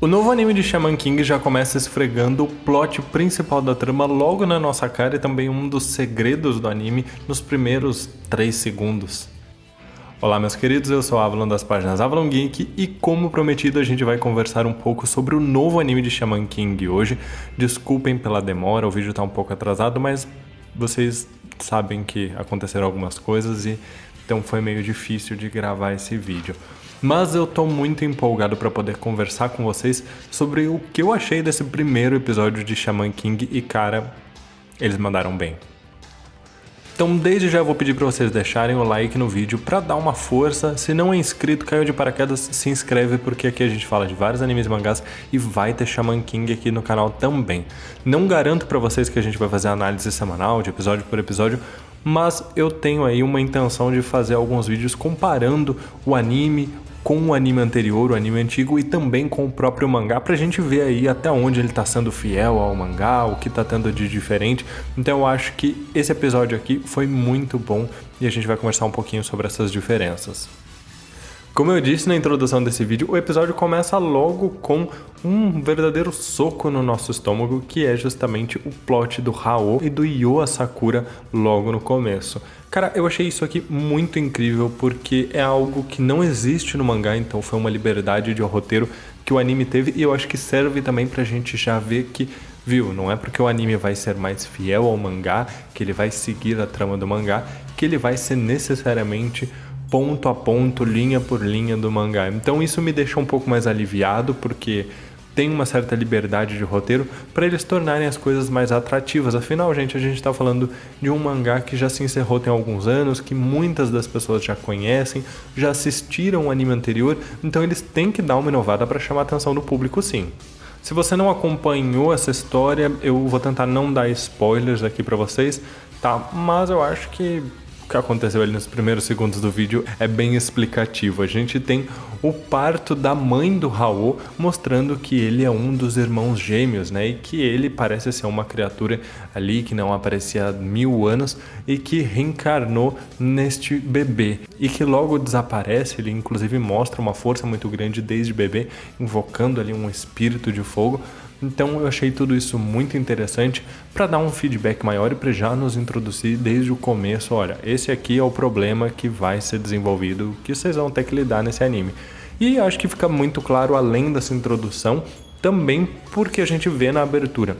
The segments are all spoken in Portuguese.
O novo anime de Shaman King já começa esfregando o plot principal da trama logo na nossa cara e também um dos segredos do anime nos primeiros 3 segundos. Olá meus queridos, eu sou o Avalon das páginas Avalon Geek e como prometido a gente vai conversar um pouco sobre o novo anime de Shaman King hoje. Desculpem pela demora, o vídeo tá um pouco atrasado, mas vocês sabem que aconteceram algumas coisas e então foi meio difícil de gravar esse vídeo. Mas eu tô muito empolgado para poder conversar com vocês sobre o que eu achei desse primeiro episódio de Shaman King e cara, eles mandaram bem. Então desde já vou pedir para vocês deixarem o like no vídeo para dar uma força. Se não é inscrito, caiu de paraquedas, se inscreve porque aqui a gente fala de vários animes e mangás e vai ter Shaman King aqui no canal também. Não garanto para vocês que a gente vai fazer análise semanal, de episódio por episódio, mas eu tenho aí uma intenção de fazer alguns vídeos comparando o anime com o anime anterior, o anime antigo e também com o próprio mangá pra gente ver aí até onde ele tá sendo fiel ao mangá, o que tá tendo de diferente. Então eu acho que esse episódio aqui foi muito bom e a gente vai conversar um pouquinho sobre essas diferenças. Como eu disse na introdução desse vídeo, o episódio começa logo com um verdadeiro soco no nosso estômago, que é justamente o plot do Hao e do Yo Asakura logo no começo. Cara, eu achei isso aqui muito incrível porque é algo que não existe no mangá, então foi uma liberdade de roteiro que o anime teve e eu acho que serve também pra gente já ver que, viu, não é porque o anime vai ser mais fiel ao mangá, que ele vai seguir a trama do mangá, que ele vai ser necessariamente ponto a ponto, linha por linha do mangá. Então isso me deixa um pouco mais aliviado, porque tem uma certa liberdade de roteiro para eles tornarem as coisas mais atrativas. Afinal, gente, a gente está falando de um mangá que já se encerrou tem alguns anos, que muitas das pessoas já conhecem, já assistiram o anime anterior, então eles têm que dar uma inovada para chamar a atenção do público, sim. Se você não acompanhou essa história, eu vou tentar não dar spoilers aqui para vocês, tá? Mas eu acho que o que aconteceu ali nos primeiros segundos do vídeo é bem explicativo. A gente tem o parto da mãe do Hao, mostrando que ele é um dos irmãos gêmeos, né? E que ele parece ser uma criatura ali que não aparecia há 1000 anos e que reencarnou neste bebê. E que logo desaparece, ele inclusive mostra uma força muito grande desde bebê, invocando ali um espírito de fogo. Então eu achei tudo isso muito interessante para dar um feedback maior e para já nos introduzir desde o começo. Olha, esse aqui é o problema que vai ser desenvolvido, que vocês vão ter que lidar nesse anime. E acho que fica muito claro além dessa introdução, também porque a gente vê na abertura.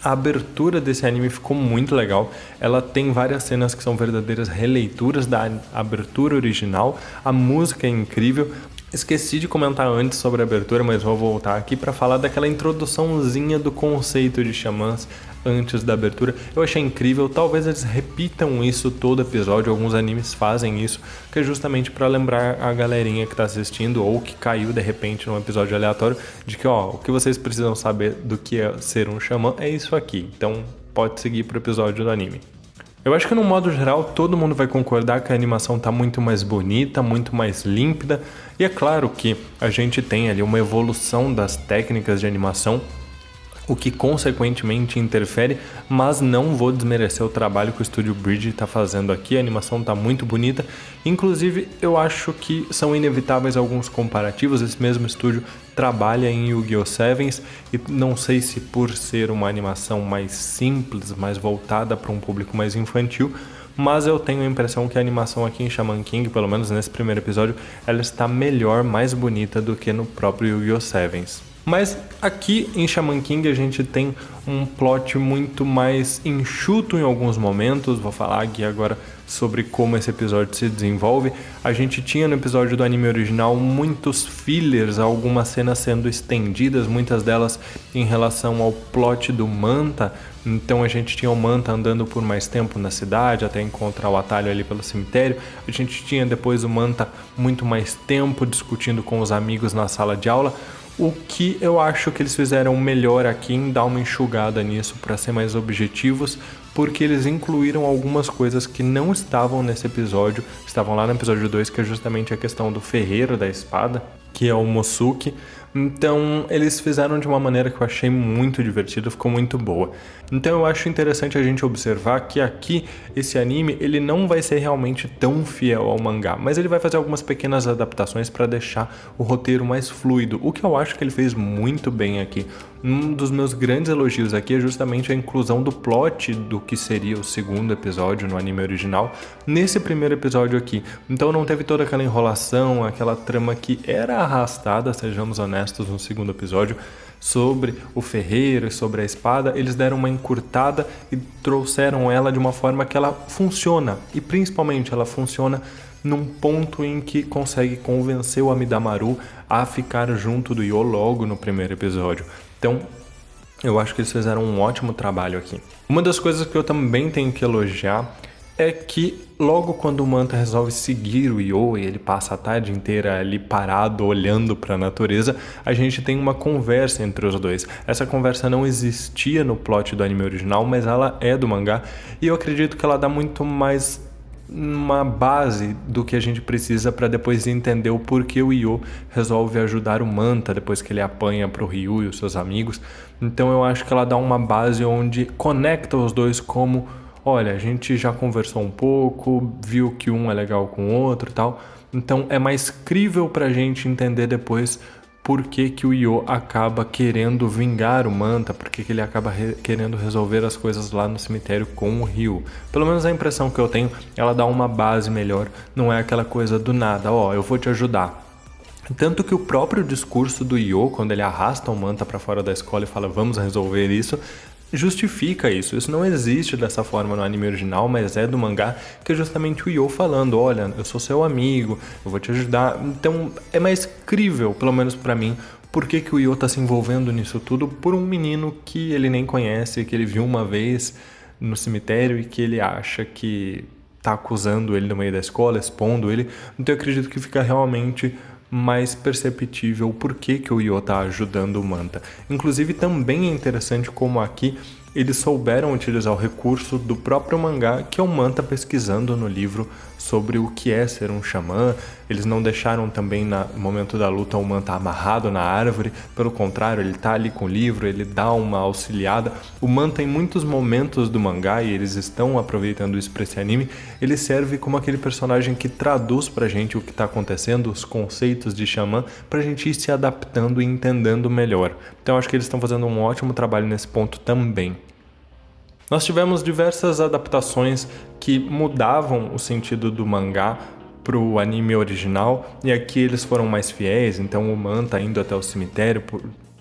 A abertura desse anime ficou muito legal, ela tem várias cenas que são verdadeiras releituras da abertura original, a música é incrível. Esqueci de comentar antes sobre a abertura, mas vou voltar aqui para falar daquela introduçãozinha do conceito de xamãs antes da abertura. Eu achei incrível, talvez eles repitam isso todo episódio, alguns animes fazem isso, que é justamente para lembrar a galerinha que está assistindo ou que caiu de repente num episódio aleatório, de que ó, o que vocês precisam saber do que é ser um xamã é isso aqui, então pode seguir pro episódio do anime. Eu acho que no modo geral todo mundo vai concordar que a animação está muito mais bonita, muito mais límpida, e é claro que a gente tem ali uma evolução das técnicas de animação, o que consequentemente interfere, mas não vou desmerecer o trabalho que o Estúdio Bridge está fazendo aqui, a animação está muito bonita, inclusive eu acho que são inevitáveis alguns comparativos, esse mesmo estúdio trabalha em Yu-Gi-Oh! Sevens e não sei se por ser uma animação mais simples, mais voltada para um público mais infantil, mas eu tenho a impressão que a animação aqui em Shaman King, pelo menos nesse primeiro episódio, ela está melhor, mais bonita do que no próprio Yu-Gi-Oh! Sevens. Mas aqui em Shaman King a gente tem um plot muito mais enxuto em alguns momentos. Vou falar aqui agora sobre como esse episódio se desenvolve. A gente tinha no episódio do anime original muitos fillers, algumas cenas sendo estendidas, muitas delas em relação ao plot do Manta. Então a gente tinha o Manta andando por mais tempo na cidade até encontrar o atalho ali pelo cemitério. A gente tinha depois o Manta muito mais tempo discutindo com os amigos na sala de aula. O que eu acho que eles fizeram melhor aqui em dar uma enxugada nisso para ser mais objetivos, porque eles incluíram algumas coisas que não estavam nesse episódio, estavam lá no episódio 2, que é justamente a questão do ferreiro da espada, que é o Mosuke, Então eles fizeram de uma maneira que eu achei muito divertida, ficou muito boa. Então eu acho interessante a gente observar que aqui esse anime ele não vai ser realmente tão fiel ao mangá, mas ele vai fazer algumas pequenas adaptações para deixar o roteiro mais fluido, o que eu acho que ele fez muito bem aqui. Um dos meus grandes elogios aqui é justamente a inclusão do plot do que seria o segundo episódio no anime original nesse primeiro episódio aqui. Então não teve toda aquela enrolação, aquela trama que era arrastada, sejamos honestos, no segundo episódio, sobre o ferreiro e sobre a espada. Eles deram uma encurtada e trouxeram ela de uma forma que ela funciona, e principalmente ela funciona num ponto em que consegue convencer o Amidamaru a ficar junto do Io logo no primeiro episódio. Então, eu acho que eles fizeram um ótimo trabalho aqui. Uma das coisas que eu também tenho que elogiar é que logo quando o Manta resolve seguir o Io e ele passa a tarde inteira ali parado olhando para a natureza, a gente tem uma conversa entre os dois. Essa conversa não existia no plot do anime original, mas ela é do mangá, e eu acredito que ela dá muito mais uma base do que a gente precisa para depois entender o porquê o Io resolve ajudar o Manta depois que ele apanha pro Ryu e os seus amigos. Então eu acho que ela dá uma base onde conecta os dois como, olha, a gente já conversou um pouco, viu que um é legal com o outro e tal, então é mais crível pra gente entender depois por que que o Io acaba querendo vingar o Manta, por que que ele acaba querendo resolver as coisas lá no cemitério com o Ryu. Pelo menos a impressão que eu tenho, ela dá uma base melhor, não é aquela coisa do nada, ó, eu vou te ajudar. Tanto que o próprio discurso do Io, quando ele arrasta o Manta pra fora da escola e fala, vamos resolver isso, justifica isso. Isso não existe dessa forma no anime original, mas é do mangá, que é justamente o Io falando, olha, eu sou seu amigo, eu vou te ajudar. Então é mais crível, pelo menos pra mim, por que que o Io tá se envolvendo nisso tudo por um menino que ele nem conhece, que ele viu uma vez no cemitério e que ele acha que tá acusando ele no meio da escola, expondo ele. Então eu acredito que fica realmente mais perceptível por que que o Io tá ajudando o Manta. Inclusive também é interessante como aqui eles souberam utilizar o recurso do próprio mangá, que é o Manta pesquisando no livro sobre o que é ser um xamã. Eles não deixaram também no momento da luta o Manta amarrado na árvore, pelo contrário, ele tá ali com o livro, ele dá uma auxiliada. O Manta em muitos momentos do mangá, e eles estão aproveitando isso para esse anime, ele serve como aquele personagem que traduz pra gente o que tá acontecendo, os conceitos de xamã, pra gente ir se adaptando e entendendo melhor. Então acho que eles estão fazendo um ótimo trabalho nesse ponto também. Nós tivemos diversas adaptações que mudavam o sentido do mangá para o anime original, e aqui eles foram mais fiéis. Então o Manta indo até o cemitério,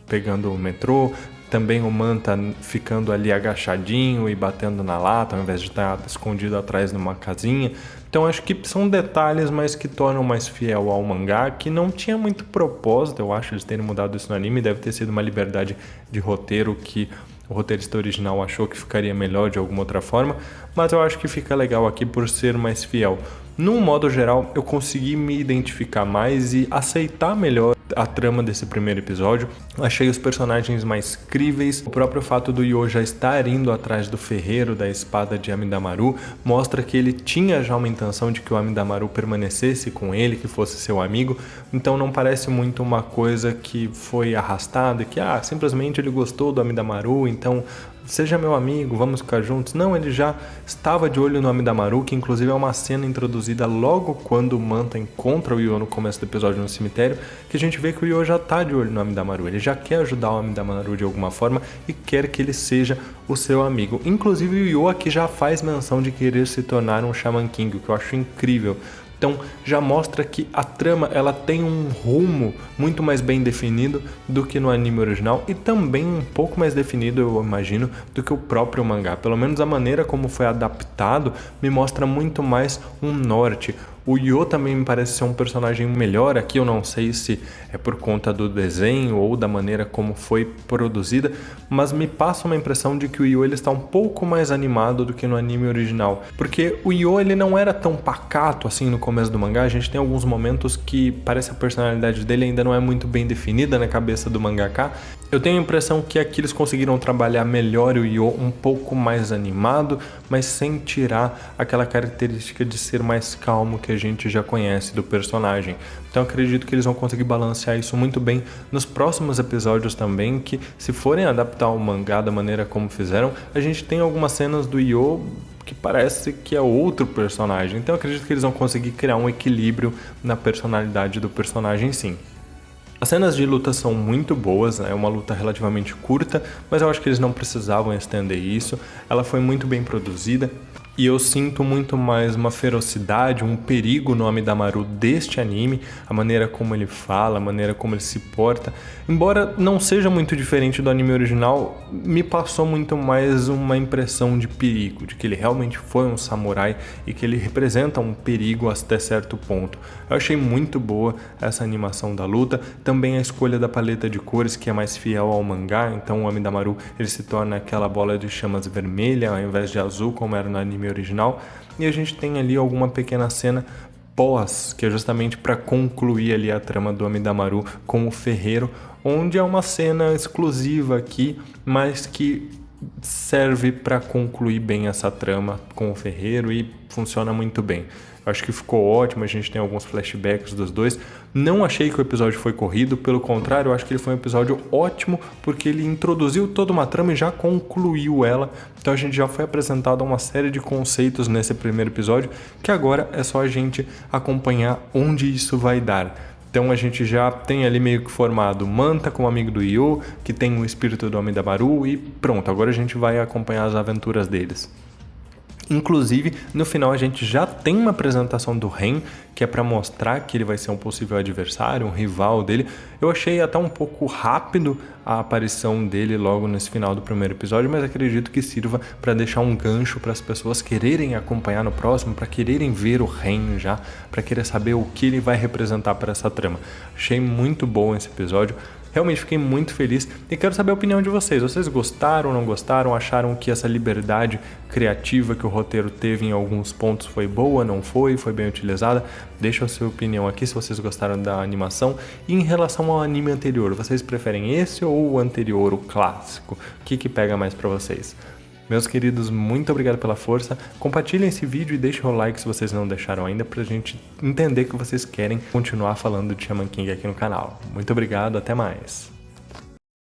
pegando o metrô, também o Manta ficando ali agachadinho e batendo na lata, ao invés de estar escondido atrás de uma casinha. Então acho que são detalhes, mas que tornam mais fiel ao mangá, que não tinha muito propósito, eu acho, eles terem mudado isso no anime. Deve ter sido uma liberdade de roteiro que o roteirista original achou que ficaria melhor de alguma outra forma, mas eu acho que fica legal aqui por ser mais fiel. Num modo geral, eu consegui me identificar mais e aceitar melhor a trama desse primeiro episódio. Achei os personagens mais críveis. O próprio fato do Io já estar indo atrás do ferreiro da espada de Amidamaru mostra que ele tinha já uma intenção de que o Amidamaru permanecesse com ele, que fosse seu amigo. Então não parece muito uma coisa que foi arrastada, que simplesmente ele gostou do Amidamaru, então seja meu amigo, vamos ficar juntos. Não, ele já estava de olho no Amidamaru, que inclusive é uma cena introduzida logo quando o Manta encontra o Io no começo do episódio no cemitério, que a gente vê que o Io já está de olho no Amidamaru, ele já quer ajudar o Amidamaru de alguma forma e quer que ele seja o seu amigo. Inclusive o Io aqui já faz menção de querer se tornar um Shaman King, o que eu acho incrível. Então já mostra que a trama ela tem um rumo muito mais bem definido do que no anime original, e também um pouco mais definido, eu imagino, do que o próprio mangá. Pelo menos a maneira como foi adaptado me mostra muito mais um norte. O Io também me parece ser um personagem melhor aqui, eu não sei se é por conta do desenho ou da maneira como foi produzida, mas me passa uma impressão de que o Io ele está um pouco mais animado do que no anime original, porque o Io ele não era tão pacato assim no começo do mangá. A gente tem alguns momentos que parece a personalidade dele ainda não é muito bem definida na cabeça do mangaka. Eu tenho a impressão que aqui eles conseguiram trabalhar melhor o Io um pouco mais animado, mas sem tirar aquela característica de ser mais calmo que a gente já conhece do personagem. Então acredito que eles vão conseguir balancear isso muito bem nos próximos episódios também, que se forem adaptar o mangá da maneira como fizeram, a gente tem algumas cenas do Yo que parece que é outro personagem. Então acredito que eles vão conseguir criar um equilíbrio na personalidade do personagem sim. As cenas de luta são muito boas, é uma luta relativamente curta, mas eu acho que eles não precisavam estender isso. Ela foi muito bem produzida e eu sinto muito mais uma ferocidade, um perigo no Amidamaru deste anime, a maneira como ele fala, a maneira como ele se porta. Embora não seja muito diferente do anime original, me passou muito mais uma impressão de perigo, de que ele realmente foi um samurai e que ele representa um perigo até certo ponto. Eu achei muito boa essa animação da luta, também a escolha da paleta de cores que é mais fiel ao mangá, então o Amidamaru ele se torna aquela bola de chamas vermelha ao invés de azul como era no anime original, e a gente tem ali alguma pequena cena pós, que é justamente para concluir ali a trama do Amidamaru com o ferreiro, onde é uma cena exclusiva aqui, mas que serve para concluir bem essa trama com o ferreiro e funciona muito bem. Eu acho que ficou ótimo, a gente tem alguns flashbacks dos dois. Não achei que o episódio foi corrido, pelo contrário, eu acho que ele foi um episódio ótimo, porque ele introduziu toda uma trama e já concluiu ela. Então a gente já foi apresentado a uma série de conceitos nesse primeiro episódio, que agora é só a gente acompanhar onde isso vai dar. Então a gente já tem ali meio que formado Manta como amigo do Yo, que tem o espírito do Amidamaru e pronto, agora a gente vai acompanhar as aventuras deles. Inclusive, no final a gente já tem uma apresentação do Ren, que é para mostrar que ele vai ser um possível adversário, um rival dele. Eu achei até um pouco rápido a aparição dele logo nesse final do primeiro episódio, mas acredito que sirva para deixar um gancho para as pessoas quererem acompanhar no próximo, para quererem ver o Ren já, para querer saber o que ele vai representar para essa trama. Achei muito bom esse episódio. Realmente fiquei muito feliz e quero saber a opinião de vocês. Vocês gostaram, não gostaram? Acharam que essa liberdade criativa que o roteiro teve em alguns pontos foi boa, não foi? Foi bem utilizada? Deixa a sua opinião aqui se vocês gostaram da animação. E em relação ao anime anterior, vocês preferem esse ou o anterior, o clássico? O que pega mais pra vocês? Meus queridos, muito obrigado pela força. Compartilhem esse vídeo e deixem o like se vocês não deixaram ainda, pra gente entender que vocês querem continuar falando de Shaman King aqui no canal. Muito obrigado, até mais.